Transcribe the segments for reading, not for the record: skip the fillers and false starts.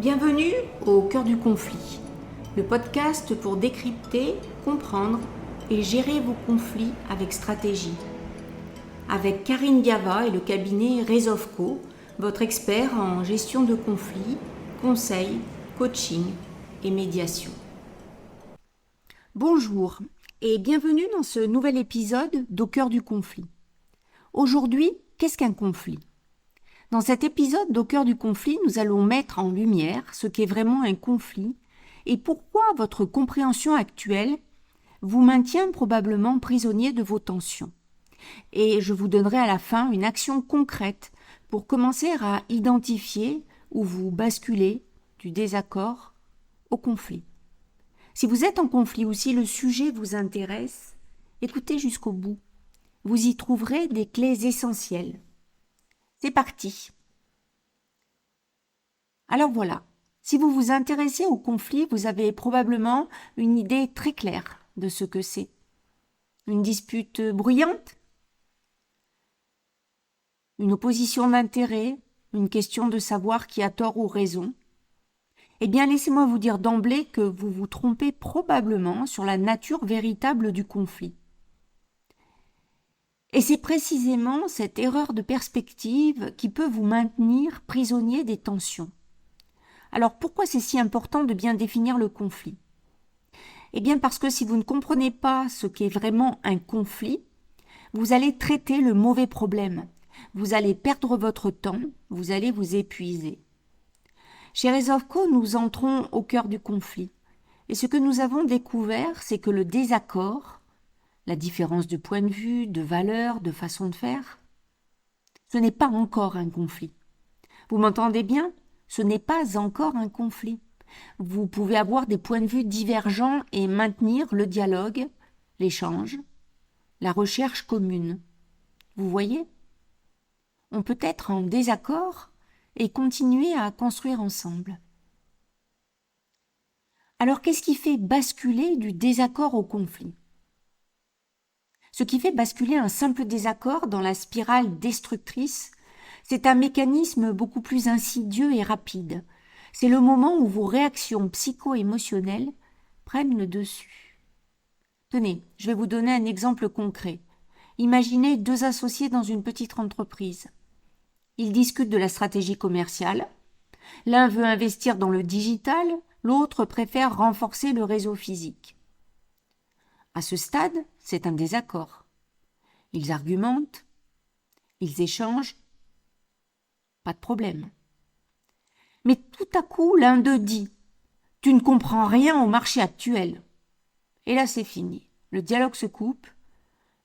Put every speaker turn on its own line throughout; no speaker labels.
Bienvenue au cœur du conflit, le podcast pour décrypter, comprendre et gérer vos conflits avec stratégie. Avec Karine Diava et le cabinet Rezovco, votre expert en gestion de conflits, conseils, coaching et médiation. Bonjour et bienvenue dans ce nouvel épisode d'Au cœur du conflit. Aujourd'hui, qu'est-ce qu'un conflit ? Dans cet épisode d'Au cœur du conflit, nous allons mettre en lumière ce qu'est vraiment un conflit et pourquoi votre compréhension actuelle vous maintient probablement prisonnier de vos tensions. Et je vous donnerai à la fin une action concrète pour commencer à identifier où vous basculez du désaccord au conflit. Si vous êtes en conflit ou si le sujet vous intéresse, écoutez jusqu'au bout. Vous y trouverez des clés essentielles. C'est parti. Alors voilà, si vous vous intéressez au conflit, vous avez probablement une idée très claire de ce que c'est. Une dispute bruyante ? Une opposition d'intérêts ? Une question de savoir qui a tort ou raison ? Eh bien, laissez-moi vous dire d'emblée que vous vous trompez probablement sur la nature véritable du conflit. Et c'est précisément cette erreur de perspective qui peut vous maintenir prisonnier des tensions. Alors pourquoi c'est si important de bien définir le conflit ? Eh bien parce que si vous ne comprenez pas ce qu'est vraiment un conflit, vous allez traiter le mauvais problème, vous allez perdre votre temps, vous allez vous épuiser. Chez Rezovco, nous entrons au cœur du conflit. Et ce que nous avons découvert, c'est que le désaccord, la différence de point de vue, de valeur, de façon de faire, ce n'est pas encore un conflit. Vous m'entendez bien ? Ce n'est pas encore un conflit. Vous pouvez avoir des points de vue divergents et maintenir le dialogue, l'échange, la recherche commune. Vous voyez ? On peut être en désaccord et continuer à construire ensemble. Alors qu'est-ce qui fait basculer du désaccord au conflit ? Ce qui fait basculer un simple désaccord dans la spirale destructrice, c'est un mécanisme beaucoup plus insidieux et rapide. C'est le moment où vos réactions psycho-émotionnelles prennent le dessus. Tenez, je vais vous donner un exemple concret. Imaginez deux associés dans une petite entreprise. Ils discutent de la stratégie commerciale. L'un veut investir dans le digital, l'autre préfère renforcer le réseau physique. À ce stade, c'est un désaccord. Ils argumentent, ils échangent, pas de problème. Mais tout à coup, l'un d'eux dit « Tu ne comprends rien au marché actuel ». Et là, c'est fini. Le dialogue se coupe,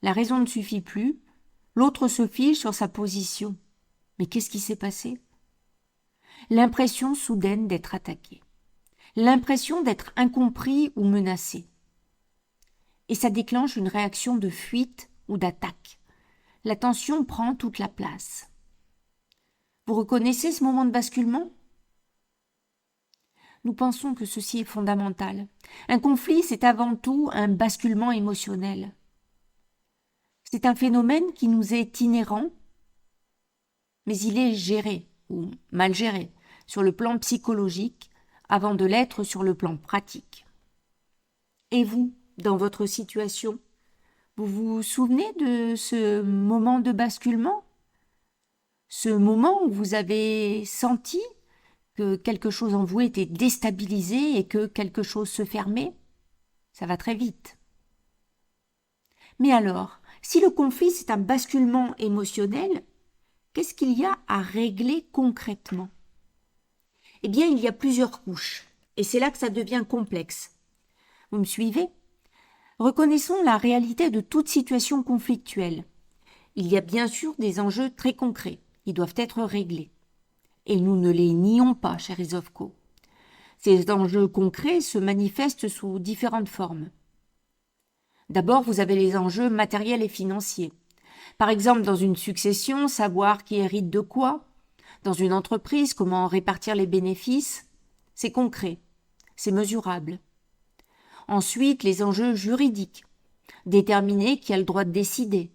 la raison ne suffit plus, l'autre se fige sur sa position. Mais qu'est-ce qui s'est passé ? L'impression soudaine d'être attaqué. L'impression d'être incompris ou menacé. Et ça déclenche une réaction de fuite ou d'attaque. La tension prend toute la place. Vous reconnaissez ce moment de basculement ? Nous pensons que ceci est fondamental. Un conflit, c'est avant tout un basculement émotionnel. C'est un phénomène qui nous est inhérent, mais il est géré ou mal géré sur le plan psychologique avant de l'être sur le plan pratique. Et vous, dans votre situation, vous vous souvenez de ce moment de basculement ? Ce moment où vous avez senti que quelque chose en vous était déstabilisé et que quelque chose se fermait ? Ça va très vite. Mais alors, si le conflit c'est un basculement émotionnel, qu'est-ce qu'il y a à régler concrètement ? Eh bien, il y a plusieurs couches, et c'est là que ça devient complexe. Vous me suivez ? Reconnaissons la réalité de toute situation conflictuelle. Il y a bien sûr des enjeux très concrets. Ils doivent être réglés. Et nous ne les nions pas chez Rezovco. Ces enjeux concrets se manifestent sous différentes formes. D'abord, vous avez les enjeux matériels et financiers. Par exemple, dans une succession, savoir qui hérite de quoi. Dans une entreprise, comment répartir les bénéfices. C'est concret, c'est mesurable. Ensuite, les enjeux juridiques. Déterminer qui a le droit de décider,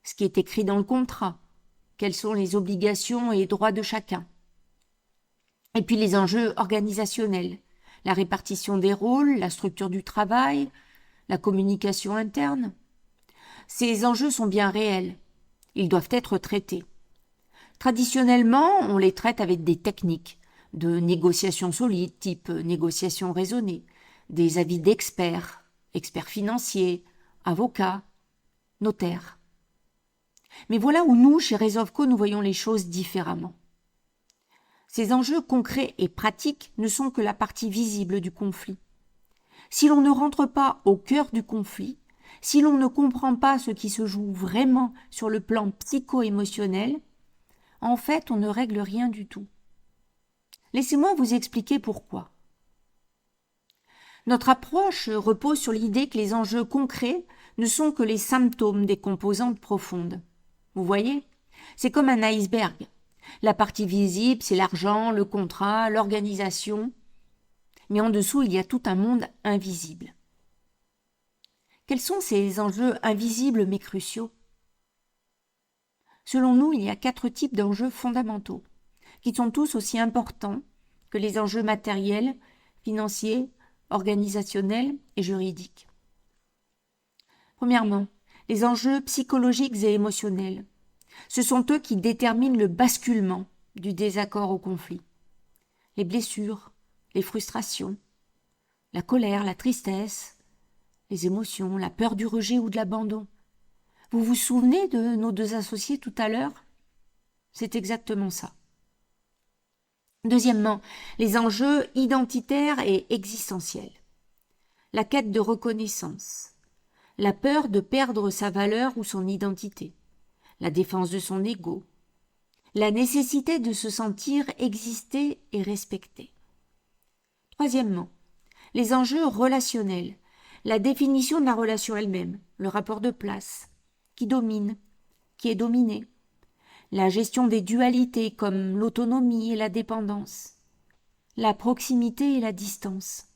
ce qui est écrit dans le contrat, quelles sont les obligations et droits de chacun. Et puis les enjeux organisationnels, la répartition des rôles, la structure du travail, la communication interne. Ces enjeux sont bien réels. Ils doivent être traités. Traditionnellement, on les traite avec des techniques de négociation solide, type négociation raisonnée, des avis d'experts, experts financiers, avocats, notaires. Mais voilà où nous, chez Resolveco, nous voyons les choses différemment. Ces enjeux concrets et pratiques ne sont que la partie visible du conflit. Si l'on ne rentre pas au cœur du conflit, si l'on ne comprend pas ce qui se joue vraiment sur le plan psycho-émotionnel, en fait, on ne règle rien du tout. Laissez-moi vous expliquer pourquoi. Notre approche repose sur l'idée que les enjeux concrets ne sont que les symptômes des composantes profondes. Vous voyez, c'est comme un iceberg. La partie visible, c'est l'argent, le contrat, l'organisation. Mais en dessous, il y a tout un monde invisible. Quels sont ces enjeux invisibles mais cruciaux ? Selon nous, il y a 4 types d'enjeux fondamentaux, qui sont tous aussi importants que les enjeux matériels, financiers, organisationnels et juridiques. Premièrement, les enjeux psychologiques et émotionnels. Ce sont eux qui déterminent le basculement du désaccord au conflit. Les blessures, les frustrations, la colère, la tristesse, les émotions, la peur du rejet ou de l'abandon. Vous vous souvenez de nos 2 associés tout à l'heure ? C'est exactement ça. Deuxièmement, les enjeux identitaires et existentiels. La quête de reconnaissance, la peur de perdre sa valeur ou son identité, la défense de son ego, la nécessité de se sentir exister et respecté. Troisièmement, les enjeux relationnels, la définition de la relation elle-même, le rapport de place, qui domine, qui est dominé, la gestion des dualités comme l'autonomie et la dépendance, la proximité et la distance.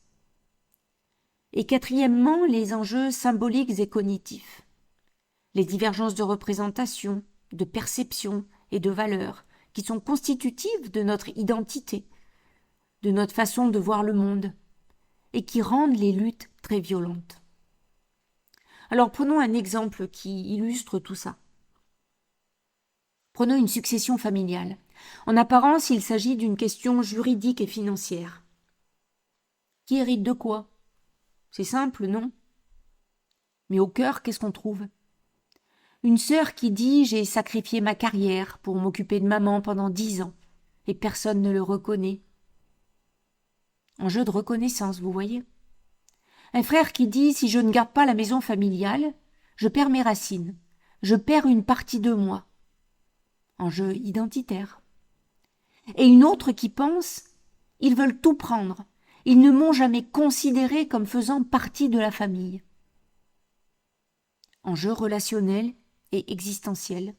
Et quatrièmement, les enjeux symboliques et cognitifs, les divergences de représentation, de perception et de valeurs qui sont constitutives de notre identité, de notre façon de voir le monde, et qui rendent les luttes très violentes. Alors prenons un exemple qui illustre tout ça. Prenons une succession familiale. En apparence, il s'agit d'une question juridique et financière. Qui hérite de quoi ? C'est simple, non ? Mais au cœur, qu'est-ce qu'on trouve ? Une sœur qui dit « j'ai sacrifié ma carrière pour m'occuper de maman pendant 10 ans et personne ne le reconnaît ». Enjeu de reconnaissance, vous voyez ? Un frère qui dit « si je ne garde pas la maison familiale, je perds mes racines, je perds une partie de moi ». Enjeu identitaire. Et une autre qui pense « ils veulent tout prendre, ils ne m'ont jamais considéré comme faisant partie de la famille ». Enjeu relationnel et existentiel.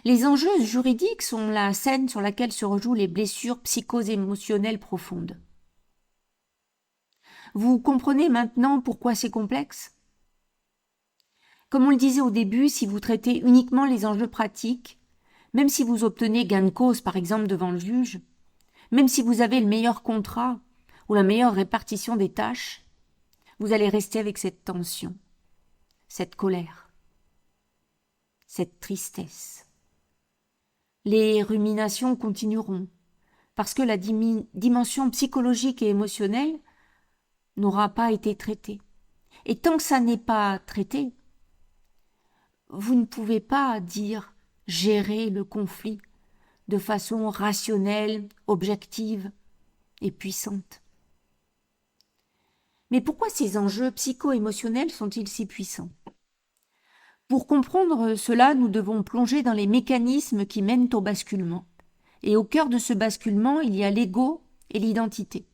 Les enjeux juridiques sont la scène sur laquelle se rejouent les blessures psycho-émotionnelles profondes. Vous comprenez maintenant pourquoi c'est complexe ? Comme on le disait au début, si vous traitez uniquement les enjeux pratiques, même si vous obtenez gain de cause par exemple devant le juge, même si vous avez le meilleur contrat ou la meilleure répartition des tâches, vous allez rester avec cette tension, cette colère, cette tristesse. Les ruminations continueront parce que la dimension psychologique et émotionnelle n'aura pas été traitée. Et tant que ça n'est pas traité, vous ne pouvez pas gérer le conflit de façon rationnelle, objective et puissante. Mais pourquoi ces enjeux psycho-émotionnels sont-ils si puissants ? Pour comprendre cela, nous devons plonger dans les mécanismes qui mènent au basculement. Et au cœur de ce basculement, il y a l'ego et l'identité.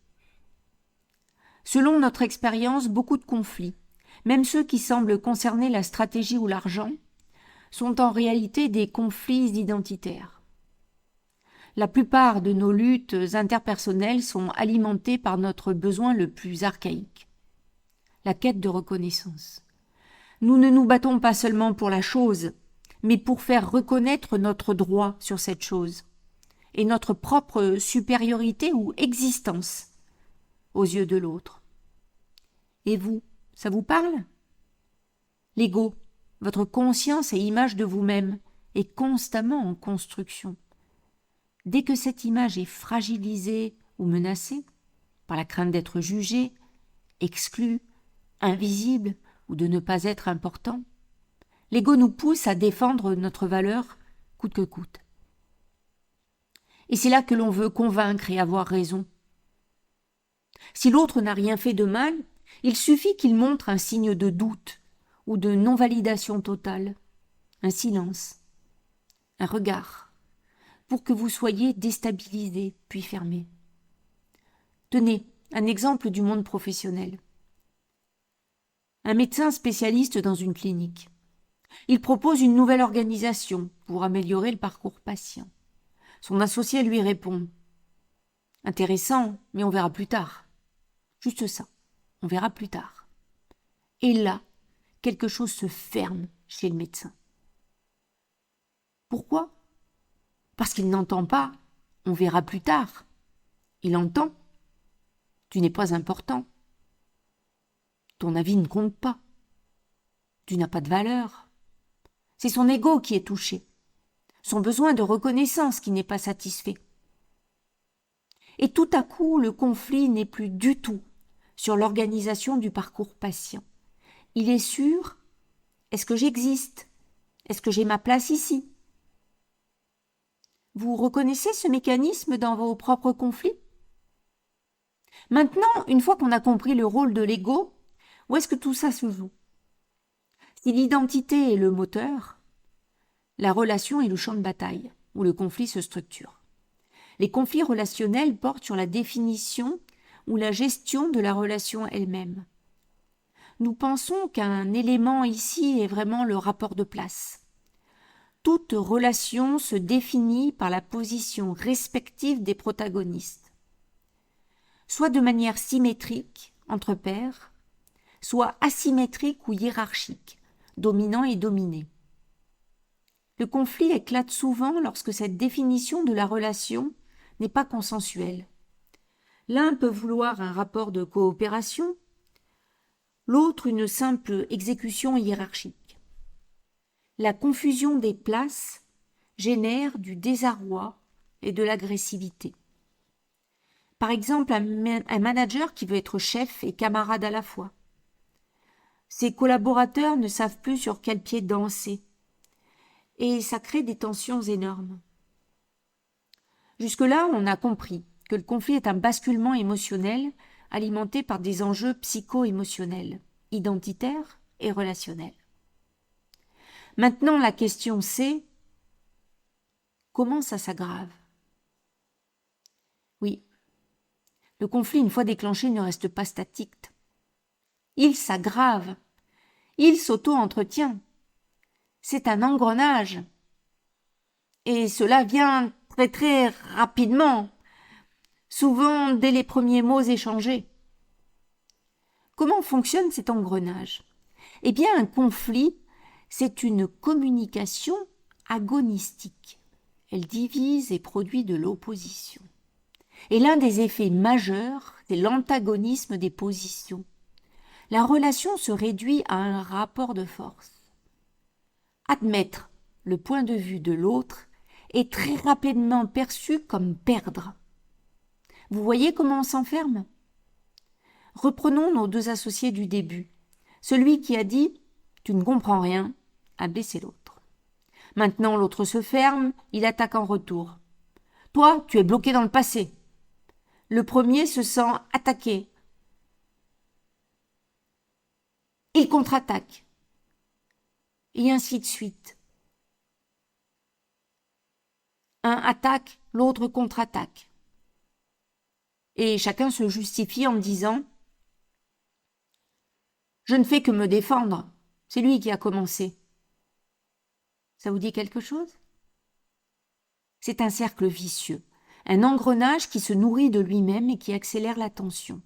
Selon notre expérience, beaucoup de conflits, même ceux qui semblent concerner la stratégie ou l'argent, sont en réalité des conflits identitaires. La plupart de nos luttes interpersonnelles sont alimentées par notre besoin le plus archaïque, la quête de reconnaissance. Nous ne nous battons pas seulement pour la chose, mais pour faire reconnaître notre droit sur cette chose. et notre propre supériorité ou existence aux yeux de l'autre. Et vous, ça vous parle? L'ego, votre conscience et image de vous-même, est constamment en construction. Dès que cette image est fragilisée ou menacée, par la crainte d'être jugé, exclu, invisible ou de ne pas être important, l'ego nous pousse à défendre notre valeur coûte que coûte. Et c'est là que l'on veut convaincre et avoir raison. Si l'autre n'a rien fait de mal, il suffit qu'il montre un signe de doute ou de non-validation totale, un silence, un regard, pour que vous soyez déstabilisé puis fermé. Tenez, un exemple du monde professionnel. Un médecin spécialiste dans une clinique. Il propose une nouvelle organisation pour améliorer le parcours patient. Son associé lui répond « Intéressant, mais on verra plus tard. » Juste ça, on verra plus tard. Et là, quelque chose se ferme chez le médecin. Pourquoi? Parce qu'il n'entend pas « on verra plus tard ». Il entend « tu n'es pas important ». Ton avis ne compte pas. Tu n'as pas de valeur. C'est son ego qui est touché, son besoin de reconnaissance qui n'est pas satisfait. Et tout à coup, le conflit n'est plus du tout sur l'organisation du parcours patient. Il est sur « est-ce que j'existe? Est-ce que j'ai ma place ici ?» Vous reconnaissez ce mécanisme dans vos propres conflits? Maintenant, une fois qu'on a compris le rôle de l'ego, où est-ce que tout ça se joue? Si l'identité est le moteur, la relation est le champ de bataille, où le conflit se structure. Les conflits relationnels portent sur la définition ou la gestion de la relation elle-même. Nous pensons qu'un élément ici est vraiment le rapport de place. Toute relation se définit par la position respective des protagonistes, soit de manière symétrique entre pairs, soit asymétrique ou hiérarchique, dominant et dominé. Le conflit éclate souvent lorsque cette définition de la relation n'est pas consensuelle. L'un peut vouloir un rapport de coopération, l'autre une simple exécution hiérarchique. La confusion des places génère du désarroi et de l'agressivité. Par exemple, un manager qui veut être chef et camarade à la fois. Ses collaborateurs ne savent plus sur quel pied danser, et ça crée des tensions énormes. Jusque-là, on a compris que le conflit est un basculement émotionnel alimenté par des enjeux psycho-émotionnels, identitaires et relationnels. Maintenant, la question c'est comment ça s'aggrave? Oui, le conflit, une fois déclenché, ne reste pas statique. Il s'aggrave, il s'auto-entretient. C'est un engrenage. Et cela vient très très rapidement, souvent dès les premiers mots échangés. Comment fonctionne cet engrenage? Eh bien, un conflit, c'est une communication agonistique. Elle divise et produit de l'opposition. Et l'un des effets majeurs, c'est l'antagonisme des positions. La relation se réduit à un rapport de force. Admettre le point de vue de l'autre est très rapidement perçu comme perdre. Vous voyez comment on s'enferme? Reprenons nos deux associés du début. Celui qui a dit « tu ne comprends rien » a blessé l'autre. Maintenant l'autre se ferme, il attaque en retour. « Toi, tu es bloqué dans le passé ». Le premier se sent attaqué. Il contre-attaque. Et ainsi de suite. Un attaque, l'autre contre-attaque. Et chacun se justifie en disant « Je ne fais que me défendre, c'est lui qui a commencé ». Ça vous dit quelque chose? C'est un cercle vicieux, un engrenage qui se nourrit de lui-même et qui accélère la tension.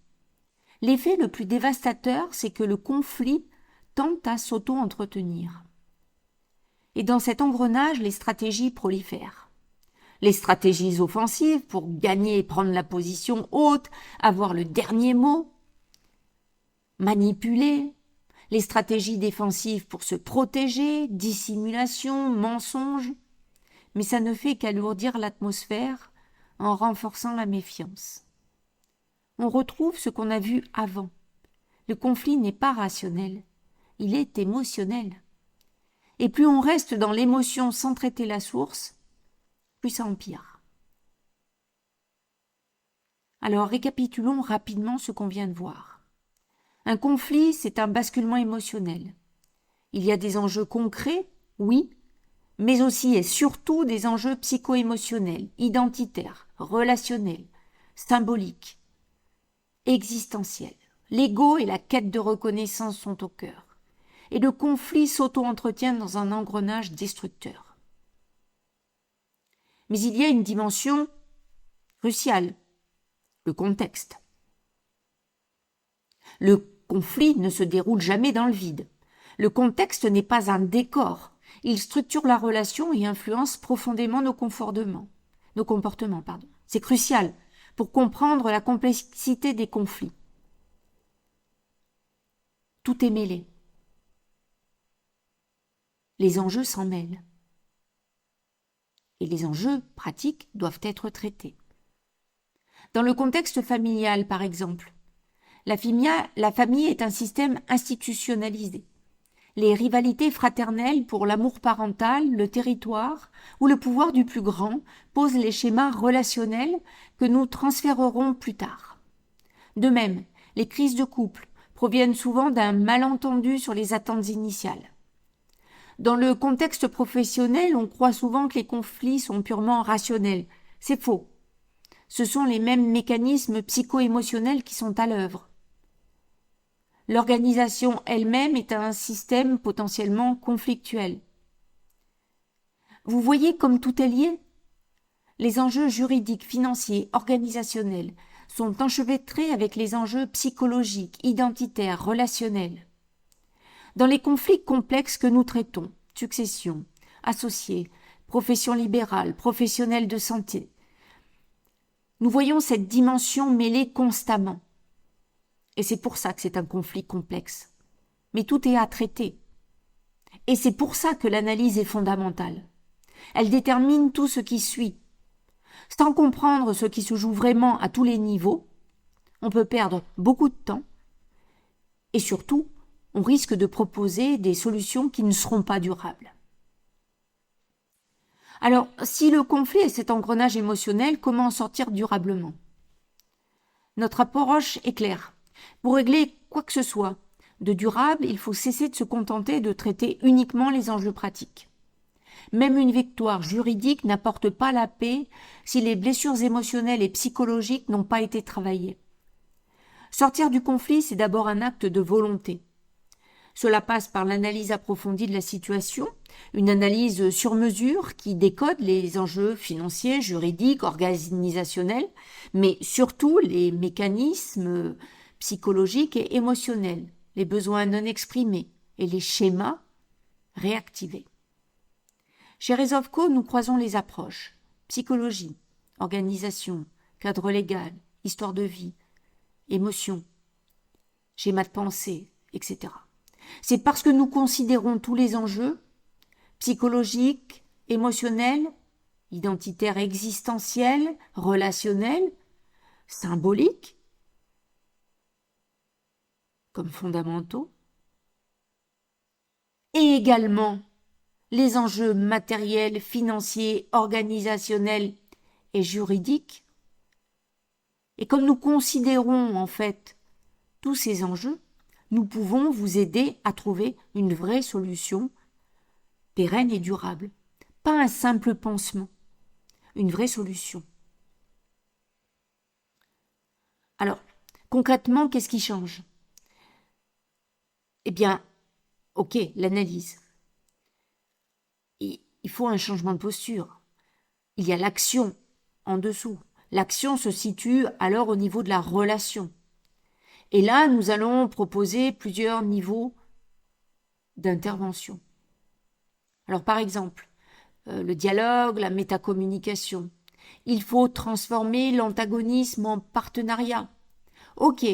L'effet le plus dévastateur, c'est que le conflit tente à s'auto-entretenir. Et dans cet engrenage, les stratégies prolifèrent. les stratégies offensives pour gagner et prendre la position haute, avoir le dernier mot, manipuler, les stratégies défensives pour se protéger, dissimulation, mensonge, mais ça ne fait qu'alourdir l'atmosphère en renforçant la méfiance. On retrouve ce qu'on a vu avant. Le conflit n'est pas rationnel, il est émotionnel. Et plus on reste dans l'émotion sans traiter la source, plus ça empire. Alors récapitulons rapidement ce qu'on vient de voir. Un conflit, c'est un basculement émotionnel. Il y a des enjeux concrets, oui, mais aussi et surtout des enjeux psycho-émotionnels, identitaires, relationnels, symboliques, existentiels. L'ego et la quête de reconnaissance sont au cœur. Et le conflit s'auto-entretient dans un engrenage destructeur. Mais il y a une dimension cruciale, le contexte. Le conflit ne se déroule jamais dans le vide. Le contexte n'est pas un décor. Il structure la relation et influence profondément nos comportements. C'est crucial pour comprendre la complexité des conflits. Tout est mêlé. Les enjeux s'en mêlent. Et les enjeux pratiques doivent être traités. Dans le contexte familial, par exemple, la famille est un système institutionnalisé. Les rivalités fraternelles pour l'amour parental, le territoire ou le pouvoir du plus grand posent les schémas relationnels que nous transférerons plus tard. De même, les crises de couple proviennent souvent d'un malentendu sur les attentes initiales. Dans le contexte professionnel, on croit souvent que les conflits sont purement rationnels. C'est faux. Ce sont les mêmes mécanismes psycho-émotionnels qui sont à l'œuvre. L'organisation elle-même est un système potentiellement conflictuel. Vous voyez comme tout est lié ? Les enjeux juridiques, financiers, organisationnels sont enchevêtrés avec les enjeux psychologiques, identitaires, relationnels. Dans les conflits complexes que nous traitons, succession, associés, profession libérale, professionnels de santé, nous voyons cette dimension mêlée constamment. Et c'est pour ça que c'est un conflit complexe. Mais tout est à traiter. Et c'est pour ça que l'analyse est fondamentale. Elle détermine tout ce qui suit. Sans comprendre ce qui se joue vraiment à tous les niveaux, on peut perdre beaucoup de temps et surtout, on risque de proposer des solutions qui ne seront pas durables. Alors, si le conflit est cet engrenage émotionnel, comment en sortir durablement ? Notre approche est claire. Pour régler quoi que ce soit de durable, il faut cesser de se contenter de traiter uniquement les enjeux pratiques. Même une victoire juridique n'apporte pas la paix si les blessures émotionnelles et psychologiques n'ont pas été travaillées. Sortir du conflit, c'est d'abord un acte de volonté. Cela passe par l'analyse approfondie de la situation, une analyse sur mesure qui décode les enjeux financiers, juridiques, organisationnels, mais surtout les mécanismes psychologiques et émotionnels, les besoins non exprimés et les schémas réactivés. Chez Rezovko, nous croisons les approches psychologie, organisation, cadre légal, histoire de vie, émotion, schéma de pensée, etc. C'est parce que nous considérons tous les enjeux psychologiques, émotionnels, identitaires, existentiels, relationnels, symboliques, comme fondamentaux, et également les enjeux matériels, financiers, organisationnels et juridiques. Et comme nous considérons en fait tous ces enjeux, nous pouvons vous aider à trouver une vraie solution pérenne et durable. Pas un simple pansement, une vraie solution. Alors, concrètement, qu'est-ce qui change ? Eh bien, ok, l'analyse. Il faut un changement de posture. Il y a l'action en dessous. L'action se situe alors au niveau de la relation. Et là, nous allons proposer plusieurs niveaux d'intervention. Alors, par exemple, le dialogue, la métacommunication. Il faut transformer l'antagonisme en partenariat. Ok,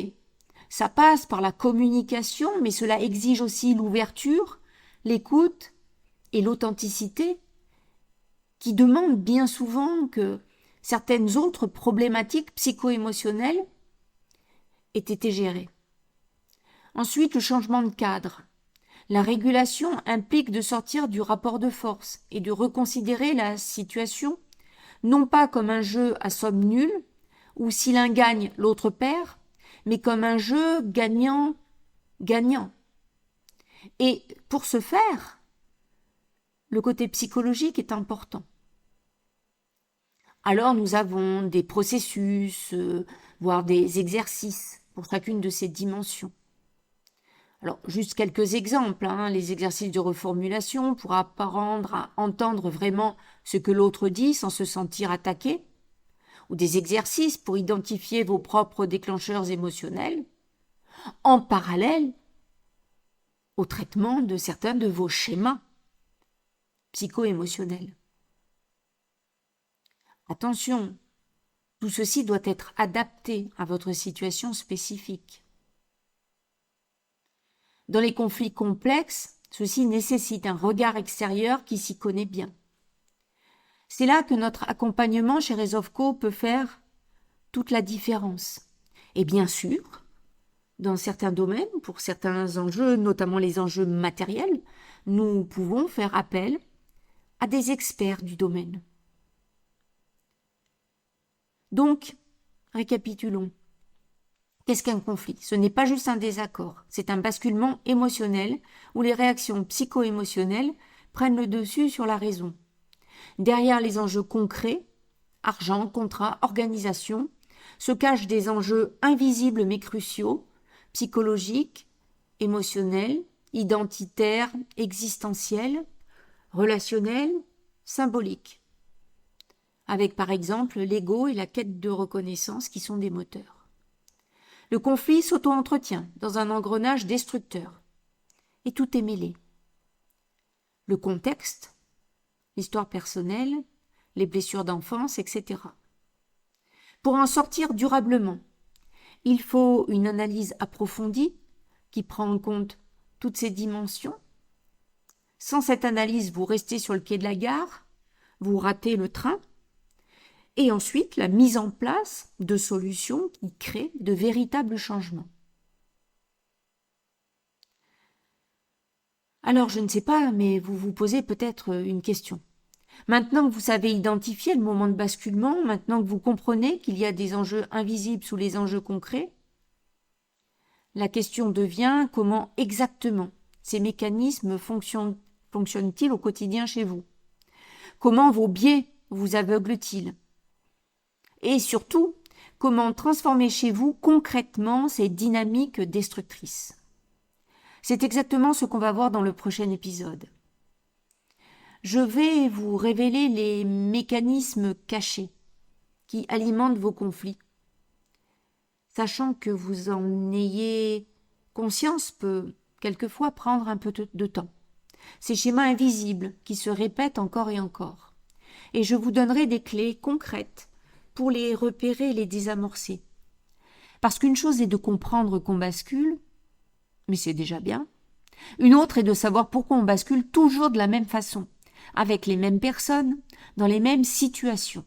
ça passe par la communication, mais cela exige aussi l'ouverture, l'écoute et l'authenticité, qui demandent bien souvent que certaines autres problématiques psycho-émotionnelles aient été gérées. Ensuite, le changement de cadre. La régulation implique de sortir du rapport de force et de reconsidérer la situation, non pas comme un jeu à somme nulle, où si l'un gagne, l'autre perd, mais comme un jeu gagnant-gagnant. Et pour ce faire, le côté psychologique est important. Alors nous avons des processus, voire des exercices pour chacune de ces dimensions. Alors, juste quelques exemples, les exercices de reformulation pour apprendre à entendre vraiment ce que l'autre dit sans se sentir attaqué, ou des exercices pour identifier vos propres déclencheurs émotionnels, en parallèle au traitement de certains de vos schémas psycho-émotionnels. Attention, tout ceci doit être adapté à votre situation spécifique. Dans les conflits complexes, ceci nécessite un regard extérieur qui s'y connaît bien. C'est là que notre accompagnement chez Resolve-Co peut faire toute la différence. Et bien sûr, dans certains domaines, pour certains enjeux, notamment les enjeux matériels, nous pouvons faire appel à des experts du domaine. Donc, récapitulons. Qu'est-ce qu'un conflit? Ce n'est pas juste un désaccord, c'est un basculement émotionnel où les réactions psycho-émotionnelles prennent le dessus sur la raison. Derrière les enjeux concrets, argent, contrat, organisation, se cachent des enjeux invisibles mais cruciaux, psychologiques, émotionnels, identitaires, existentiels, relationnels, symboliques, avec par exemple l'ego et la quête de reconnaissance qui sont des moteurs. Le conflit s'auto-entretient dans un engrenage destructeur. Et tout est mêlé. Le contexte, l'histoire personnelle, les blessures d'enfance, etc. Pour en sortir durablement, il faut une analyse approfondie qui prend en compte toutes ces dimensions. Sans cette analyse, vous restez sur le quai de la gare, vous ratez le train. Et ensuite, la mise en place de solutions qui créent de véritables changements. Alors, je ne sais pas, mais vous vous posez peut-être une question. Maintenant que vous savez identifier le moment de basculement, maintenant que vous comprenez qu'il y a des enjeux invisibles sous les enjeux concrets, la question devient comment exactement ces mécanismes fonctionnent-ils au quotidien chez vous? Comment vos biais vous aveuglent-ils? Et surtout, comment transformer chez vous concrètement ces dynamiques destructrices. C'est exactement ce qu'on va voir dans le prochain épisode. Je vais vous révéler les mécanismes cachés qui alimentent vos conflits. Sachant que vous en ayez conscience peut quelquefois prendre un peu de temps. Ces schémas invisibles qui se répètent encore et encore. Et je vous donnerai des clés concrètes pour les repérer et les désamorcer. Parce qu'une chose est de comprendre qu'on bascule, mais c'est déjà bien. Une autre est de savoir pourquoi on bascule toujours de la même façon, avec les mêmes personnes, dans les mêmes situations.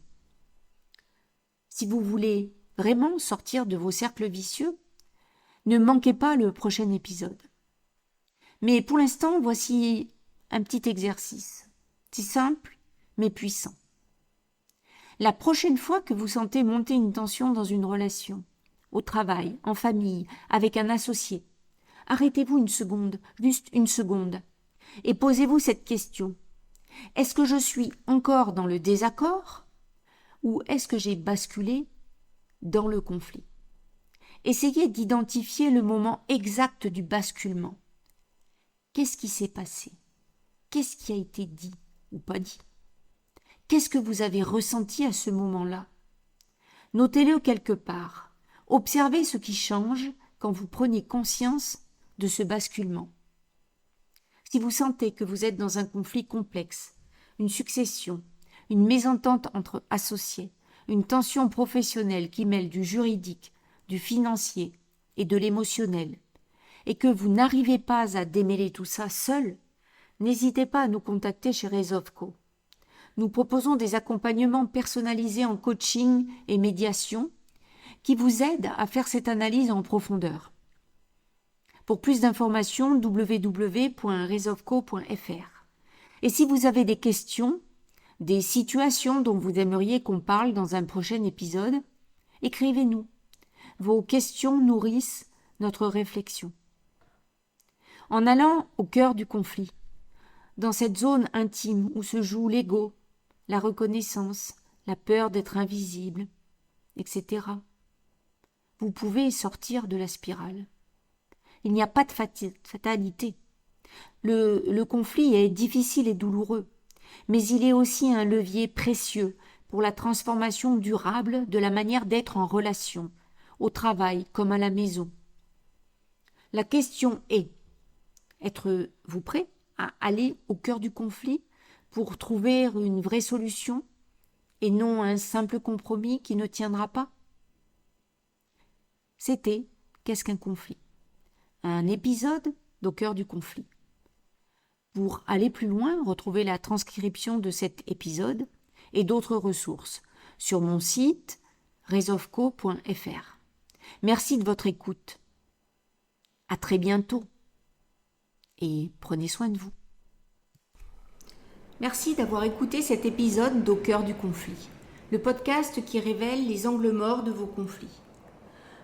Si vous voulez vraiment sortir de vos cercles vicieux, ne manquez pas le prochain épisode. Mais pour l'instant, voici un petit exercice, si simple mais puissant. La prochaine fois que vous sentez monter une tension dans une relation, au travail, en famille, avec un associé, arrêtez-vous une seconde, juste une seconde, et posez-vous cette question. Est-ce que je suis encore dans le désaccord ou est-ce que j'ai basculé dans le conflit? Essayez d'identifier le moment exact du basculement. Qu'est-ce qui s'est passé? Qu'est-ce qui a été dit ou pas dit? Qu'est-ce que vous avez ressenti à ce moment-là? Notez-le quelque part. Observez ce qui change quand vous prenez conscience de ce basculement. Si vous sentez que vous êtes dans un conflit complexe, une succession, une mésentente entre associés, une tension professionnelle qui mêle du juridique, du financier et de l'émotionnel, et que vous n'arrivez pas à démêler tout ça seul, n'hésitez pas à nous contacter chez Resolveco. Nous proposons des accompagnements personnalisés en coaching et médiation qui vous aident à faire cette analyse en profondeur. Pour plus d'informations, www.resolveco.fr. Et si vous avez des questions, des situations dont vous aimeriez qu'on parle dans un prochain épisode, écrivez-nous. Vos questions nourrissent notre réflexion. En allant au cœur du conflit, dans cette zone intime où se joue l'ego, la reconnaissance, la peur d'être invisible, etc., vous pouvez sortir de la spirale. Il n'y a pas de fatalité. Le conflit est difficile et douloureux, mais il est aussi un levier précieux pour la transformation durable de la manière d'être en relation, au travail comme à la maison. La question est, êtes-vous prêt à aller au cœur du conflit pour trouver une vraie solution et non un simple compromis qui ne tiendra pas? C'était « Qu'est-ce qu'un conflit ?» Un épisode d'Au cœur du conflit. Pour aller plus loin, retrouvez la transcription de cet épisode et d'autres ressources sur mon site resolveco.fr. Merci de votre écoute. À très bientôt et prenez soin de vous. Merci d'avoir écouté cet épisode d'Au cœur du conflit, le podcast qui révèle les angles morts de vos conflits.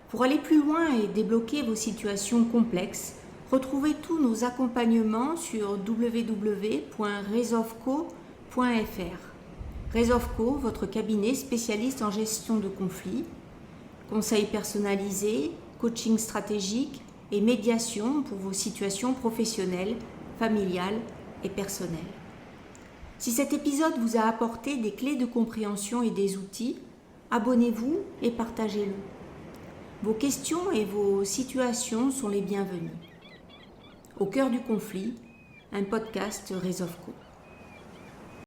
Pour aller plus loin et débloquer vos situations complexes, retrouvez tous nos accompagnements sur www.resolveco.fr. Resolveco, votre cabinet spécialiste en gestion de conflits, conseils personnalisés, coaching stratégique et médiation pour vos situations professionnelles, familiales et personnelles. Si cet épisode vous a apporté des clés de compréhension et des outils, abonnez-vous et partagez-le. Vos questions et vos situations sont les bienvenues. Au cœur du conflit, un podcast Resolveco.